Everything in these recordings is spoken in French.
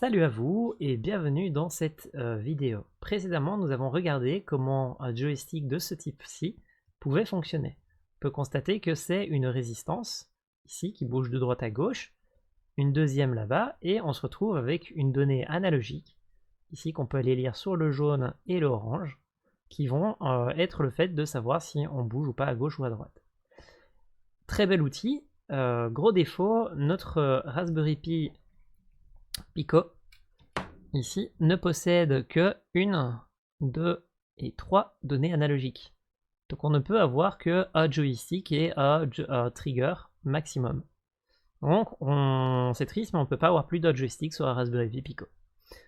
Salut à vous et bienvenue dans cette vidéo. Précédemment, nous avons regardé comment un joystick de ce type-ci pouvait fonctionner. On peut constater que c'est une résistance, ici, qui bouge de droite à gauche, une deuxième là-bas, et on se retrouve avec une donnée analogique, ici qu'on peut aller lire sur le jaune et l'orange, qui vont être le fait de savoir si on bouge ou pas à gauche ou à droite. Très bel outil. Gros défaut, notre Raspberry Pi Pico ici ne possède que 1, 2 et 3 données analogiques. Donc on ne peut avoir que un joystick et un trigger maximum. Donc c'est triste, mais on ne peut pas avoir plus d'un joystick sur un Raspberry Pi Pico.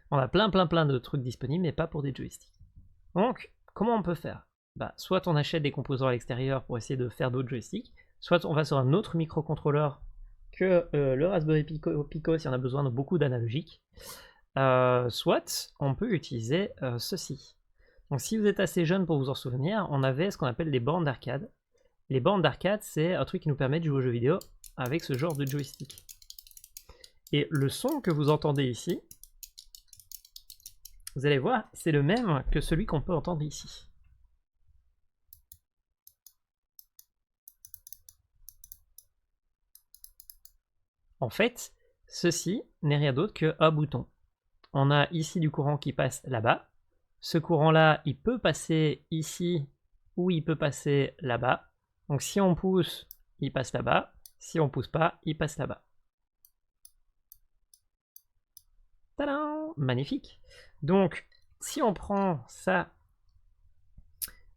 On a plein de trucs disponibles, mais pas pour des joysticks. Donc comment on peut faire? Soit on achète des composants à l'extérieur pour essayer de faire d'autres joysticks, soit on va sur un autre microcontrôleur que le Raspberry Pico si on a besoin de beaucoup d'analogiques. Soit on peut utiliser ceci. Donc si vous êtes assez jeune pour vous en souvenir, on avait ce qu'on appelle des bornes d'arcade. Les bornes d'arcade, c'est un truc qui nous permet de jouer aux jeux vidéo avec ce genre de joystick. Et le son que vous entendez ici, vous allez voir, c'est le même que celui qu'on peut entendre ici. En fait, ceci n'est rien d'autre qu'un bouton. On a ici du courant qui passe là-bas. Ce courant-là, il peut passer ici ou il peut passer là-bas. Donc si on pousse, il passe là-bas. Si on pousse pas, il passe là-bas. Tadam! Magnifique. Donc si on prend ça,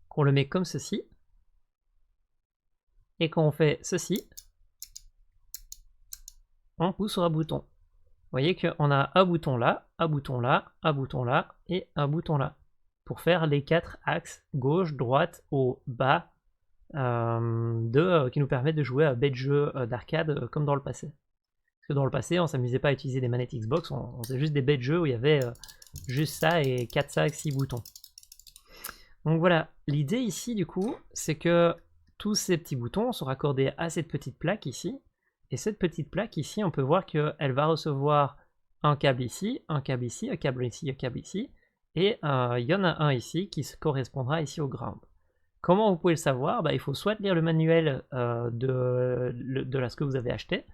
qu'on le met comme ceci, et qu'on fait ceci, on pousse sur un bouton. Vous voyez qu'on a un bouton là, un bouton là, un bouton là et un bouton là. Pour faire les 4 axes gauche, droite, haut, bas, qui nous permettent de jouer à bêtes jeux d'arcade comme dans le passé. Parce que dans le passé, on s'amusait pas à utiliser des manettes Xbox, on faisait juste des bêtes jeux où il y avait juste ça et 4 axes, 6 boutons. Donc voilà, l'idée ici du coup, c'est que tous ces petits boutons sont raccordés à cette petite plaque ici. Et cette petite plaque ici, on peut voir qu'elle va recevoir un câble ici, un câble ici, un câble ici, un câble ici. Et il y en a un ici qui correspondra ici au ground. Comment vous pouvez le savoir? Il faut soit lire le manuel de ce que vous avez acheté,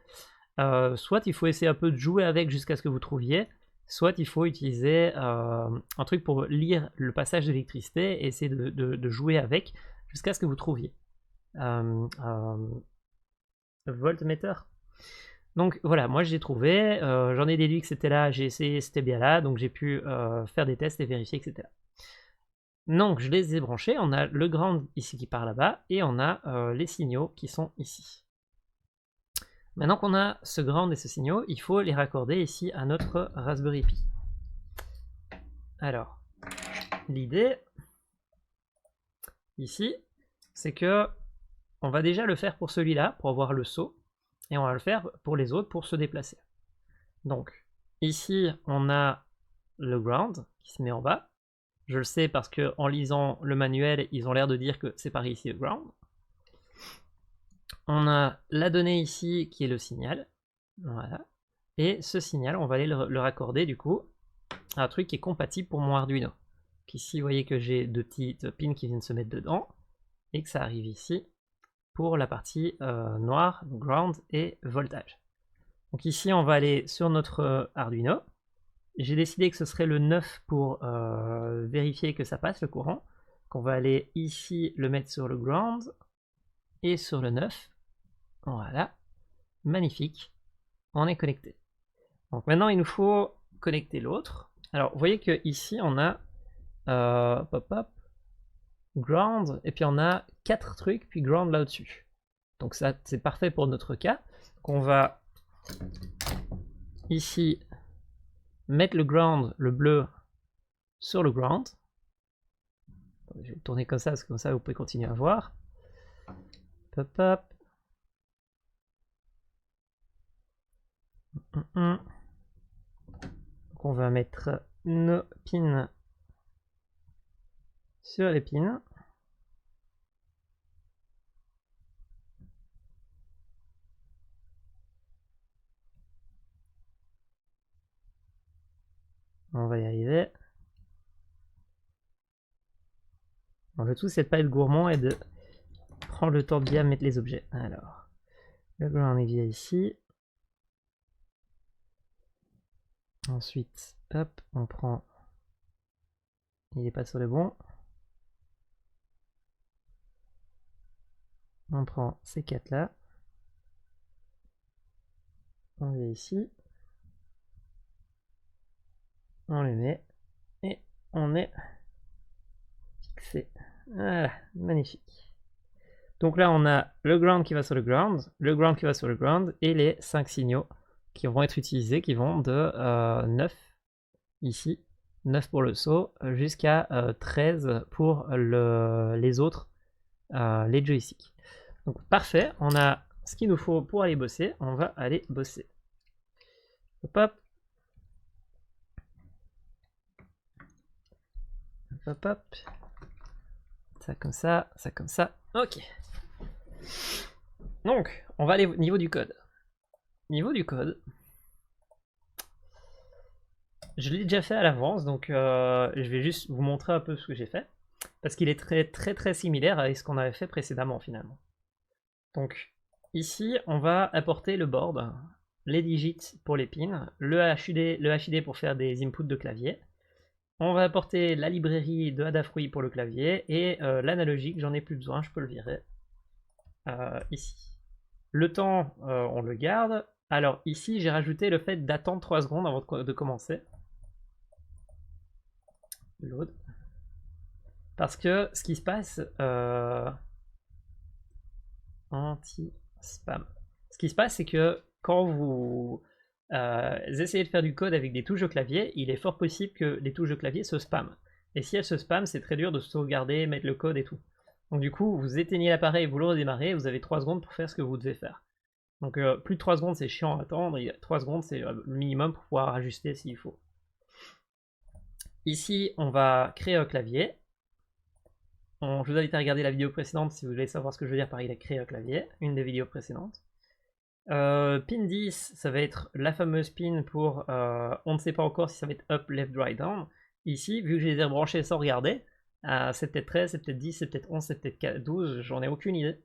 soit il faut essayer un peu de jouer avec jusqu'à ce que vous trouviez, soit il faut utiliser un truc pour lire le passage d'électricité et essayer de jouer avec jusqu'à ce que vous trouviez. Voltmeter. Donc voilà, moi j'ai trouvé, j'en ai déduit que c'était là, j'ai essayé, c'était bien là, donc j'ai pu faire des tests et vérifier que c'était là. Donc je les ai branchés, on a le ground ici qui part là-bas, et on a les signaux qui sont ici. Maintenant qu'on a ce ground et ce signaux, il faut les raccorder ici à notre Raspberry Pi. Alors, l'idée, ici, c'est que on va déjà le faire pour celui-là, pour avoir le saut, et on va le faire pour les autres pour se déplacer. Donc, ici, on a le ground qui se met en bas. Je le sais parce que en lisant le manuel, ils ont l'air de dire que c'est pareil ici le ground. On a la donnée ici qui est le signal. Voilà. Et ce signal, on va aller le raccorder du coup à un truc qui est compatible pour mon Arduino. Donc ici, vous voyez que j'ai deux petites pins qui viennent se mettre dedans et que ça arrive ici pour la partie noire, ground et voltage. Donc ici, on va aller sur notre Arduino. J'ai décidé que ce serait le 9 pour vérifier que ça passe le courant. Donc on va aller ici le mettre sur le ground et sur le 9. Voilà, magnifique, on est connecté. Donc maintenant il nous faut connecter l'autre. Alors vous voyez que ici on a ground, et puis on a 4 trucs, puis ground là au-dessus. Donc ça c'est parfait pour notre cas. Donc on va ici mettre le ground, le bleu, sur le ground. Je vais le tourner comme ça, parce que comme ça vous pouvez continuer à voir. Donc on va mettre nos pins sur les pins. On va y arriver. Bon, le tout, c'est de pas être gourmand et de prendre le temps de bien mettre les objets. Alors, le ground il vient ici. Ensuite, hop, on prend. Il n'est pas sur le bon. On prend ces 4 là. On vient ici. On les met. Et on est fixé. Voilà, magnifique. Donc là, on a le ground qui va sur le ground qui va sur le ground, et les 5 signaux qui vont être utilisés, qui vont de 9 ici, 9 pour le saut, jusqu'à 13 pour les autres, les joysticks. Donc parfait, on a ce qu'il nous faut pour aller bosser, on va aller bosser. Hop hop. Hop hop. Ça comme ça, ça comme ça. Ok. Donc, on va aller au niveau du code. Niveau du code. Je l'ai déjà fait à l'avance, donc je vais juste vous montrer un peu ce que j'ai fait. Parce qu'il est très similaire avec ce qu'on avait fait précédemment finalement. Donc, ici, on va apporter le board, les digits pour les pins, le HUD pour faire des inputs de clavier. On va apporter la librairie de Adafruit pour le clavier et l'analogique, j'en ai plus besoin, je peux le virer ici. Le temps, on le garde. Alors ici, j'ai rajouté le fait d'attendre 3 secondes avant de commencer. Load. Parce que ce qui se passe, anti-spam. Ce qui se passe, c'est que quand vous essayez de faire du code avec des touches de clavier, il est fort possible que les touches de clavier se spamment. Et si elles se spamment, c'est très dur de sauvegarder, mettre le code et tout. Donc du coup, vous éteignez l'appareil, vous le redémarrez, vous avez 3 secondes pour faire ce que vous devez faire. Donc plus de 3 secondes, c'est chiant à attendre, et 3 secondes, c'est le minimum pour pouvoir ajuster s'il faut. Ici, on va créer un clavier. Je vous invite à regarder la vidéo précédente si vous voulez savoir ce que je veux dire par il a créé un clavier, une des vidéos précédentes. Pin 10, ça va être la fameuse pin pour, on ne sait pas encore si ça va être up, left, right, down. Ici, vu que je les ai rebranchés sans regarder, c'est peut-être 13, c'est peut-être 10, c'est peut-être 11, c'est peut-être 12, j'en ai aucune idée.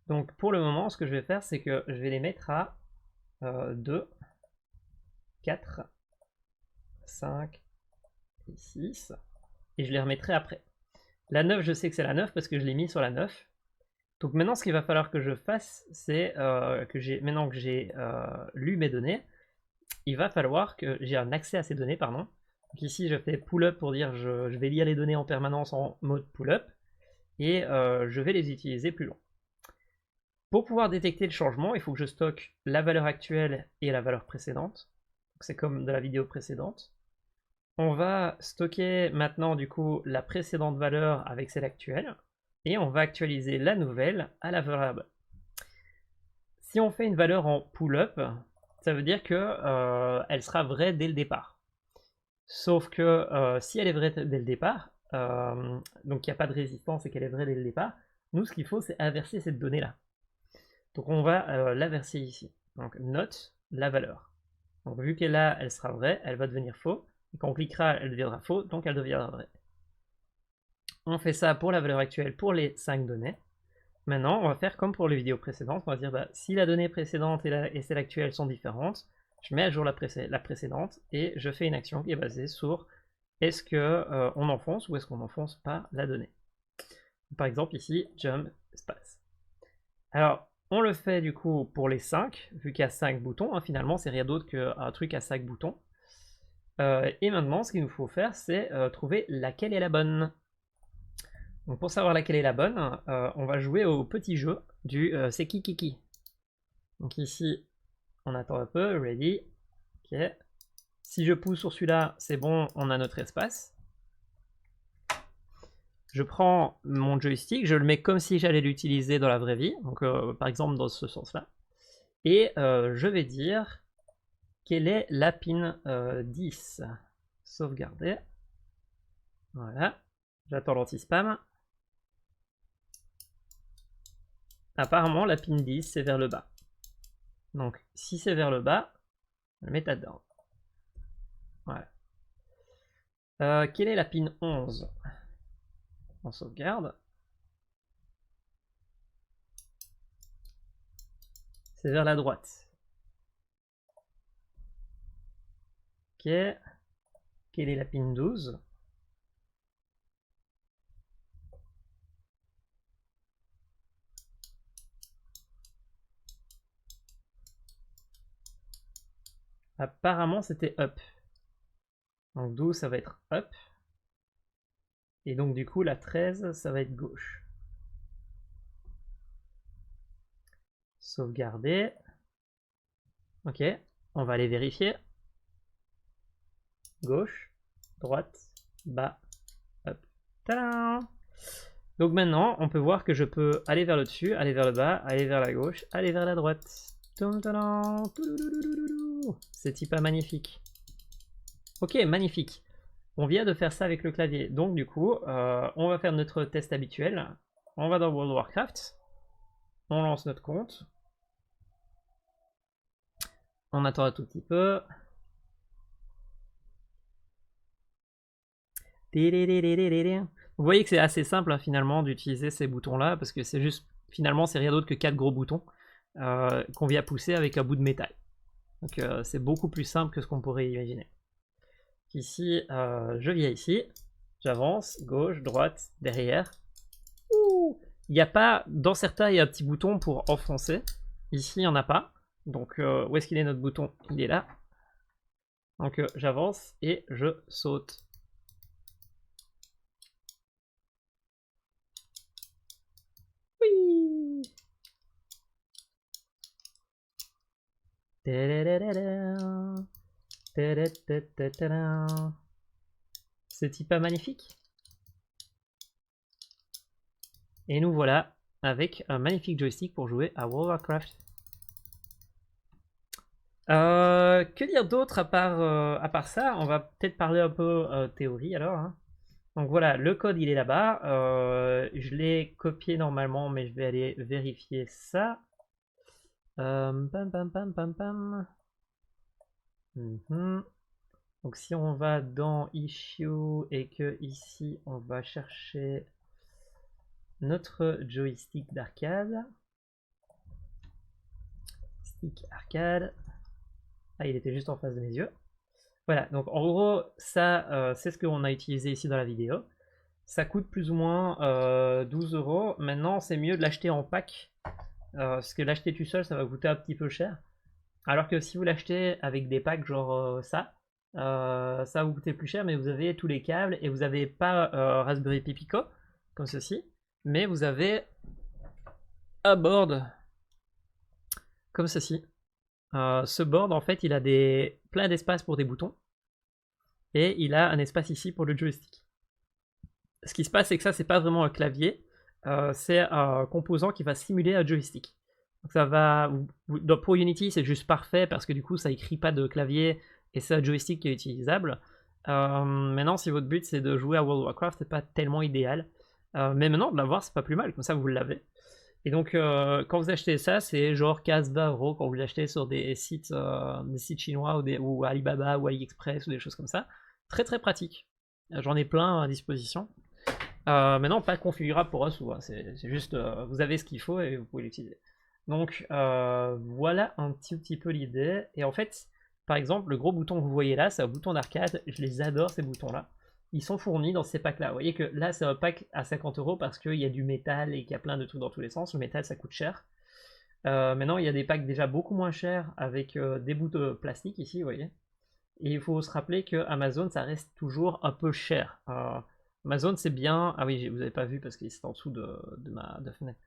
Donc pour le moment, ce que je vais faire, c'est que je vais les mettre à 2, 4, 5 et 6, et je les remettrai après. La 9, je sais que c'est la 9 parce que je l'ai mis sur la 9. Donc maintenant, ce qu'il va falloir que je fasse, c'est maintenant que j'ai lu mes données, il va falloir que j'ai un accès à ces données, pardon. Donc ici, je fais pull-up pour dire je vais lire les données en permanence en mode pull-up, et je vais les utiliser plus long. Pour pouvoir détecter le changement, il faut que je stocke la valeur actuelle et la valeur précédente. C'est comme de la vidéo précédente. On va stocker maintenant du coup la précédente valeur avec celle actuelle, et on va actualiser la nouvelle à la variable. Si on fait une valeur en pull-up, ça veut dire que elle sera vraie dès le départ. Sauf que si elle est vraie dès le départ, donc il n'y a pas de résistance et qu'elle est vraie dès le départ, nous ce qu'il faut c'est inverser cette donnée là. Donc on va l'inverser ici. Donc note la valeur. Donc vu qu'elle est là, elle sera vraie, elle va devenir faux. Et quand on cliquera, elle deviendra faux, donc elle deviendra vraie. On fait ça pour la valeur actuelle pour les 5 données. Maintenant, on va faire comme pour les vidéos précédentes. On va dire bah, si la donnée précédente et celle actuelle sont différentes, je mets à jour la précédente et je fais une action qui est basée sur est-ce qu'on enfonce ou est-ce qu'on n'enfonce pas la donnée. Par exemple ici, jump space. Alors, on le fait du coup pour les 5, vu qu'il y a 5 boutons. Hein, finalement, c'est rien d'autre qu'un truc à 5 boutons. Et maintenant, ce qu'il nous faut faire, c'est trouver laquelle est la bonne. Donc pour savoir laquelle est la bonne, on va jouer au petit jeu du c'est qui. Donc ici, on attend un peu, ready, ok. Si je pousse sur celui-là, c'est bon, on a notre espace. Je prends mon joystick, je le mets comme si j'allais l'utiliser dans la vraie vie, donc par exemple dans ce sens-là. Et je vais dire quelle est la pin 10. Sauvegarder. Voilà. J'attends l'anti-spam. Apparemment, la pin 10, c'est vers le bas. Donc, si c'est vers le bas, je le mets là-dedans. Voilà. Quelle est la pin 11? On sauvegarde. C'est vers la droite. Ok. Quelle est la pin 12? Apparemment c'était up. Donc 12 ça va être up. Et donc du coup la 13 ça va être gauche. Sauvegarder. Ok, on va aller vérifier. Gauche, droite, bas, up. Tadam! Donc maintenant, on peut voir que je peux aller vers le dessus, aller vers le bas, aller vers la gauche, aller vers la droite. C'est pas magnifique. Ok, magnifique. On vient de faire ça avec le clavier. Donc du coup, on va faire notre test habituel. On va dans World of Warcraft. On lance notre compte. On attend un tout petit peu. Vous voyez que c'est assez simple hein, finalement d'utiliser ces boutons là parce que c'est juste finalement c'est rien d'autre que 4 gros boutons qu'on vient pousser avec un bout de métal. Donc c'est beaucoup plus simple que ce qu'on pourrait imaginer. Ici je viens ici, j'avance, gauche, droite, derrière. Il n'y a pas, dans certains il y a un petit bouton pour enfoncer, ici il n'y en a pas. Donc où est-ce qu'il est notre bouton? Il est là. Donc j'avance et je saute. C'est pas magnifique? Et nous voilà avec un magnifique joystick pour jouer à World of Warcraft. Que dire d'autre à part ça? On va peut-être parler un peu théorie alors. Hein. Donc voilà, le code il est là-bas. Je l'ai copié normalement, mais je vais aller vérifier ça. Pam pam pam pam pam. Donc si on va dans Issue et que ici on va chercher notre joystick d'arcade. Stick arcade. Ah, il était juste en face de mes yeux. Voilà, donc en gros, ça, c'est ce qu'on a utilisé ici dans la vidéo. Ça coûte plus ou moins 12 €. Maintenant, c'est mieux de l'acheter en pack. Parce que l'acheter tout seul, ça va coûter un petit peu cher. Alors que si vous l'achetez avec des packs genre ça va vous coûter plus cher, mais vous avez tous les câbles et vous n'avez pas Raspberry Pi Pico, comme ceci, mais vous avez un board comme ceci. Ce board, en fait, il a plein d'espace pour des boutons et il a un espace ici pour le joystick. Ce qui se passe, c'est que ça, c'est pas vraiment un clavier, c'est un composant qui va simuler un joystick. Donc ça va, pour Unity, c'est juste parfait parce que du coup, ça écrit pas de clavier et c'est un joystick qui est utilisable. Maintenant, si votre but c'est de jouer à World of Warcraft, c'est pas tellement idéal. Mais maintenant, de l'avoir, c'est pas plus mal, comme ça vous l'avez. Et donc, quand vous achetez ça, c'est genre 15-20 € quand vous l'achetez sur des sites chinois ou Alibaba ou AliExpress ou des choses comme ça. Très très pratique. J'en ai plein à disposition. Maintenant, pas configurable pour us, c'est juste vous avez ce qu'il faut et vous pouvez l'utiliser. Donc voilà un petit peu l'idée. Et en fait, par exemple, le gros bouton que vous voyez là, c'est un bouton d'arcade. Je les adore ces boutons-là. Ils sont fournis dans ces packs-là. Vous voyez que là, c'est un pack à 50 € parce qu'il y a du métal et qu'il y a plein de trucs dans tous les sens. Le métal, ça coûte cher. Maintenant, il y a des packs déjà beaucoup moins chers avec des bouts de plastique ici, vous voyez. Et il faut se rappeler que Amazon, ça reste toujours un peu cher. Amazon, c'est bien. Ah oui, vous n'avez pas vu parce que c'est en dessous de ma fenêtre.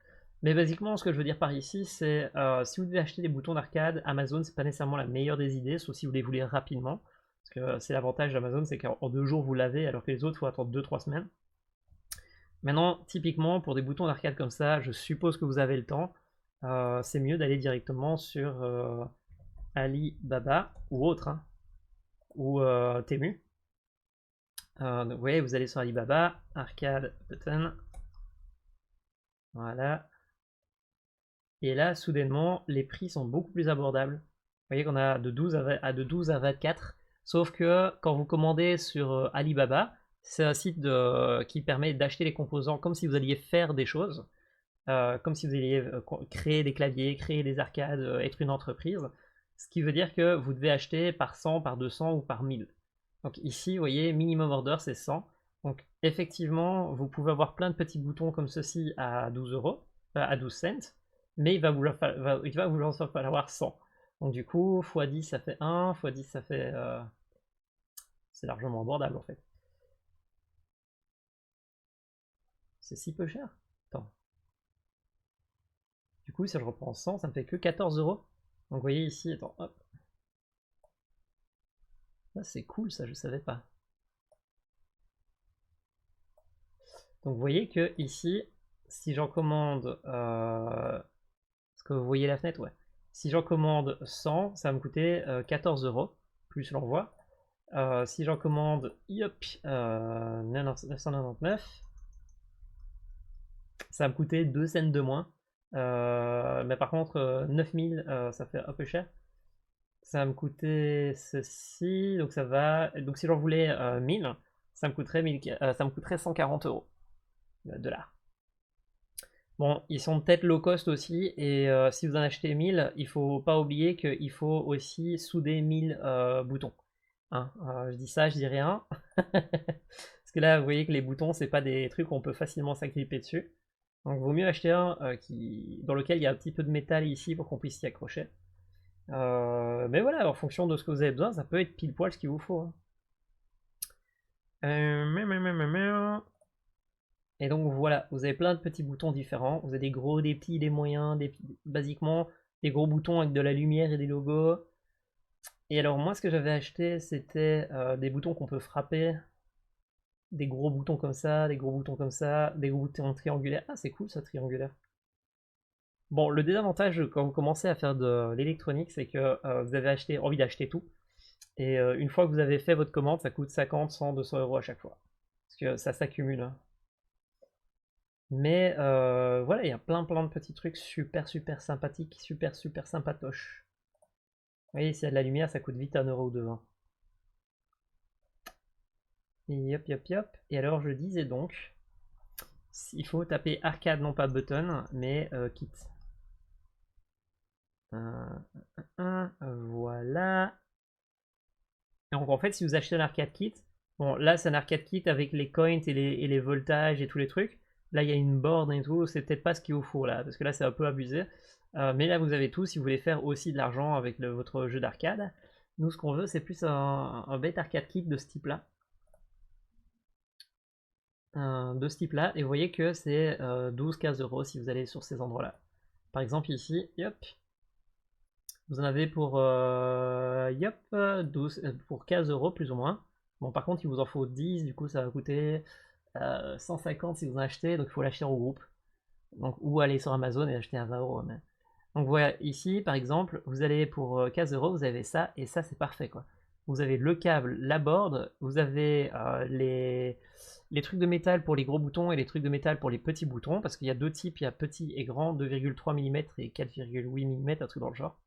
Mais basiquement, ce que je veux dire par ici, c'est si vous devez acheter des boutons d'arcade, Amazon, c'est pas nécessairement la meilleure des idées, sauf si vous les voulez rapidement. Parce que c'est l'avantage d'Amazon, c'est qu'en 2 jours vous l'avez, alors que les autres, il faut attendre 2-3 semaines. Maintenant, typiquement, pour des boutons d'arcade comme ça, je suppose que vous avez le temps. C'est mieux d'aller directement sur Alibaba ou autre, hein, ou Temu. Donc, vous voyez, vous allez sur Alibaba, arcade button. Voilà. Et là, soudainement, les prix sont beaucoup plus abordables. Vous voyez qu'on a de 12 à 24, Sauf que quand vous commandez sur Alibaba, c'est un site qui permet d'acheter les composants comme si vous alliez faire des choses, comme si vous alliez créer des claviers, créer des arcades, être une entreprise. Ce qui veut dire que vous devez acheter par 100, par 200 ou par 1000. Donc ici, vous voyez, minimum order, c'est 100. Donc effectivement, vous pouvez avoir plein de petits boutons comme ceci à 12 euros, à 12 cents, mais il va vous en falloir 100. Donc du coup, x10 ça fait 1, x10 ça fait... c'est largement abordable en fait. C'est si peu cher. Attends. Du coup, si je reprends 100, ça me fait que 14 euros. Donc vous voyez ici, attends, hop. Ah, c'est cool ça, je savais pas. Donc vous voyez que ici, si j'en commande... est-ce que vous voyez la fenêtre? Ouais. Si j'en commande 100, ça va me coûter 14 euros, plus l'envoi. Si j'en commande 999, ça va me coûter 2 cents de moins. Mais par contre, 9000, ça fait un peu cher. Ça va me coûter ceci, donc ça va. Donc si j'en voulais 1000, ça me coûterait 140 euros dollars. Bon, ils sont peut-être low cost aussi, et si vous en achetez 1000, il faut pas oublier qu'il faut aussi souder 1000 boutons. Hein, je dis ça, je dis rien. Parce que là, vous voyez que les boutons, c'est pas des trucs qu'on peut facilement s'agripper dessus. Donc, il vaut mieux acheter un dans lequel il y a un petit peu de métal ici pour qu'on puisse s'y accrocher. Mais voilà, en fonction de ce que vous avez besoin, ça peut être pile poil ce qu'il vous faut. Hein. Et donc voilà, vous avez plein de petits boutons différents. Vous avez des gros, des petits, des moyens, basiquement des gros boutons avec de la lumière et des logos. Et alors moi ce que j'avais acheté c'était des boutons qu'on peut frapper. Des gros boutons comme ça, des gros boutons comme ça, des gros boutons triangulaires. Ah c'est cool ça, triangulaire. Bon, le désavantage quand vous commencez à faire de l'électronique, c'est que vous avez envie d'acheter tout. Et une fois que vous avez fait votre commande, ça coûte 50, 100, 200 euros à chaque fois. Parce que ça s'accumule. Hein. Mais voilà, il y a plein de petits trucs super sympathiques, super sympatoches. Vous voyez, s'il y a de la lumière, ça coûte vite 1 euro ou 2. Hein. Et hop. Et alors je disais donc, il faut taper arcade, non pas button, mais kit. Voilà. Et donc en fait, si vous achetez un arcade kit, bon là c'est un arcade kit avec les coins et les voltages et tous les trucs. Là il y a une board et tout, c'est peut-être pas ce qu'il vous faut là, parce que là c'est un peu abusé. Mais là vous avez tout si vous voulez faire aussi de l'argent avec votre jeu d'arcade. Nous ce qu'on veut c'est plus un bête arcade kit de ce type là. Et vous voyez que c'est 12-15 euros si vous allez sur ces endroits là. Par exemple ici, hop, vous en avez pour 15 euros plus ou moins. Bon par contre il vous en faut 10, du coup ça va coûter 150 si vous en achetez, donc il faut l'acheter en groupe. Donc, ou aller sur Amazon et acheter à 20 euros. Mais... Donc voilà, ici par exemple, vous allez pour 15 euros, vous avez ça, et ça c'est parfait quoi. Vous avez le câble, la board, vous avez les trucs de métal pour les gros boutons et les trucs de métal pour les petits boutons, parce qu'il y a deux types, il y a petit et grand, 2,3 mm et 4,8 mm, un truc dans le genre.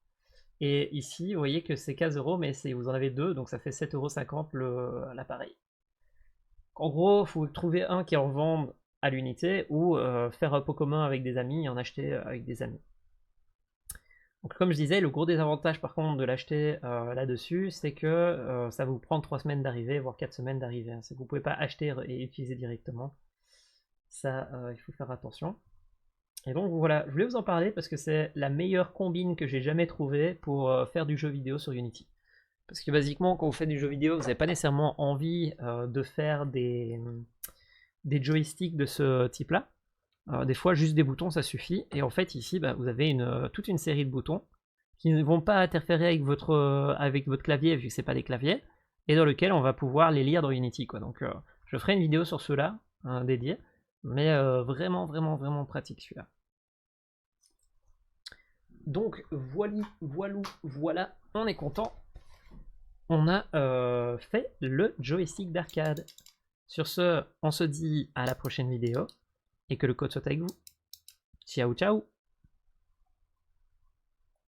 Et ici, vous voyez que c'est 15 euros, mais vous en avez deux, donc ça fait 7,50 € l'appareil. En gros, il faut trouver un qui en vende à l'unité ou faire un pot commun avec des amis et en acheter avec des amis. Donc, comme je disais, le gros désavantage par contre de l'acheter là-dessus, c'est que ça va vous prendre 3 semaines d'arrivée, voire 4 semaines d'arrivée. Hein. Vous ne pouvez pas acheter et utiliser directement. Ça, il faut faire attention. Et donc voilà, je voulais vous en parler parce que c'est la meilleure combine que j'ai jamais trouvée pour faire du jeu vidéo sur Unity. Parce que basiquement, quand vous faites du jeu vidéo, vous n'avez pas nécessairement envie de faire des joysticks de ce type-là. Des fois, juste des boutons, ça suffit. Et en fait, ici, vous avez toute une série de boutons qui ne vont pas interférer avec votre clavier, vu que ce n'est pas des claviers, et dans lequel on va pouvoir les lire dans Unity. Quoi. Donc, je ferai une vidéo sur ceux-là, dédiée, mais vraiment pratique celui-là. Donc, voilà, on est content. On a fait le joystick d'arcade. Sur ce, on se dit à la prochaine vidéo et que le code soit avec vous. Ciao ciao.